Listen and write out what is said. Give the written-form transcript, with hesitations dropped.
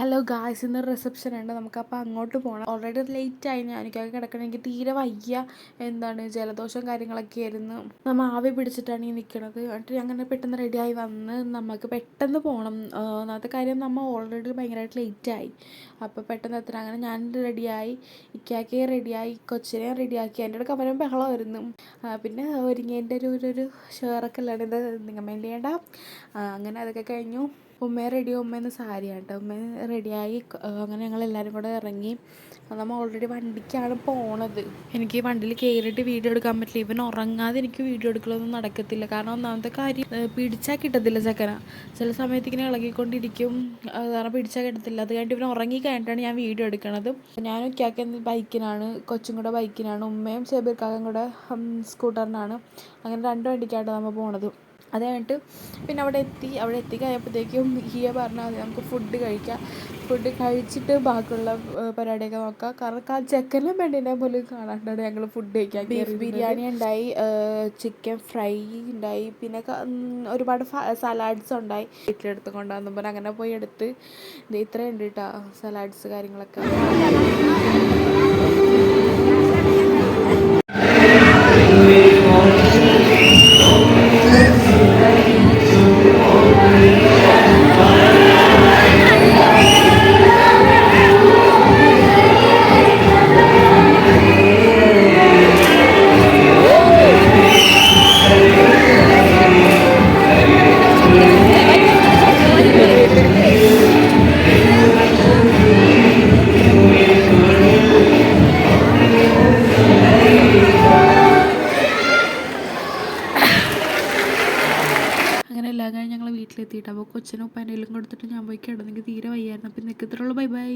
Hello guys, ഇന്ന് reception ഉണ്ട്. നമുക്കപ്പോൾ അങ്ങോട്ട് പോകണം. ഓൾറെഡി ലേറ്റായി. എനിക്കൊക്കെ കിടക്കണം. എനിക്ക് തീരെ വയ്യ. ജലദോഷം കാര്യങ്ങളൊക്കെ ആയിരുന്നു. നമ്മൾ ആവി പിടിച്ചിട്ടാണ് ഈ നിൽക്കുന്നത്. എന്നിട്ട് അങ്ങനെ പെട്ടെന്ന് റെഡിയായി വന്ന് നമുക്ക് പെട്ടെന്ന് പോകണം. ഒന്നാമത്തെ കാര്യം, നമ്മൾ ഓൾറെഡി ഭയങ്കരമായിട്ട് ലേറ്റായി. അപ്പോൾ പെട്ടെന്ന് എത്തണം. അങ്ങനെ ഞാൻ റെഡിയായി, ഇക്കാക്കയെ റെഡിയായി, കൊച്ചിനെ റെഡിയാക്കി. എൻ്റെ അടുത്ത് അവരും ബഹളമായിരുന്നു. പിന്നെ ഒരുങ്ങിയതിൻ്റെ ഒരു ഷെയറൊക്കെ അല്ലാണ്ട് ഇത് നിങ്ങൾ മൈൻഡ് ചെയ്യേണ്ട. അങ്ങനെ അതൊക്കെ കഴിഞ്ഞു. ഉമ്മയെ റെഡി, ഉമ്മേന്ന് സാരിയാണ് കേട്ടോ. ഉമ്മ റെഡിയായി. അങ്ങനെ ഞങ്ങളെല്ലാവരും കൂടെ ഇറങ്ങി. നമ്മൾ ഓൾറെഡി വണ്ടിക്കാണ് പോണത്. എനിക്ക് ഈ വണ്ടിയിൽ കയറിയിട്ട് വീഡിയോ എടുക്കാൻ പറ്റില്ല. ഇവൻ ഉറങ്ങാതെ എനിക്ക് വീഡിയോ എടുക്കലൊന്നും നടക്കത്തില്ല. കാരണം ഒന്നാമത്തെ കാര്യം, പിടിച്ചാൽ കിട്ടത്തില്ല ചക്കന. ചില സമയത്ത് ഇങ്ങനെ ഇളകിക്കൊണ്ടിരിക്കും. കാരണം പിടിച്ചാൽ കിട്ടത്തില്ല. അത് കഴിഞ്ഞിട്ട് ഇവൻ ഉറങ്ങി കഴിഞ്ഞിട്ടാണ് ഞാൻ വീഡിയോ എടുക്കണത്. ഞാനും ഇക്കാക്ക ബൈക്കിനാണ്, കൊച്ചും കൂടെ ബൈക്കിനാണ്, ഉമ്മയും ഷെബീർക്കാക്കും കൂടെ സ്കൂട്ടറിനാണ്. അങ്ങനെ 2 വണ്ടിക്കായിട്ടാണ് നമ്മൾ പോണത്. അത് കഴിഞ്ഞിട്ട് പിന്നെ അവിടെ എത്തിക്കഴിഞ്ഞപ്പോഴത്തേക്കും ഹിയ പറഞ്ഞാൽ മതി, നമുക്ക് ഫുഡ് കഴിക്കാം. ഫുഡ് കഴിച്ചിട്ട് ബാക്കിയുള്ള പരിപാടിയൊക്കെ നോക്കാം. കാരണം ചെക്കനും പെണ്ണിനെ പോലും കാണാണ്ടാണ് ഞങ്ങൾ ഫുഡ് കഴിക്കാൻ. ബീഫ് ബിരിയാണി ഉണ്ടായി, ചിക്കൻ ഫ്രൈ ഉണ്ടായി, പിന്നെ ഒരുപാട് സലാഡ്സ് ഉണ്ടായി. വീട്ടിലെടുത്ത് കൊണ്ടുവന്നു പോലെ അങ്ങനെ പോയി എടുത്ത് ഇത്രയുണ്ട് കേട്ടോ സലാഡ്സ് കാര്യങ്ങളൊക്കെ. അങ്ങനെ എല്ലാം കഴിഞ്ഞ് ഞങ്ങൾ വീട്ടിലെത്തിയിട്ട് അപ്പോൾ കൊച്ചിനും ഉപ്പാൻ്റെയിലും കൊടുത്തിട്ട് ഞാൻ പോയി കിടന്നെങ്കിൽ തീരെ വയ്യായിരുന്നു. അപ്പോൾ നിൽക്കത്തുള്ളൂ. Bye bye.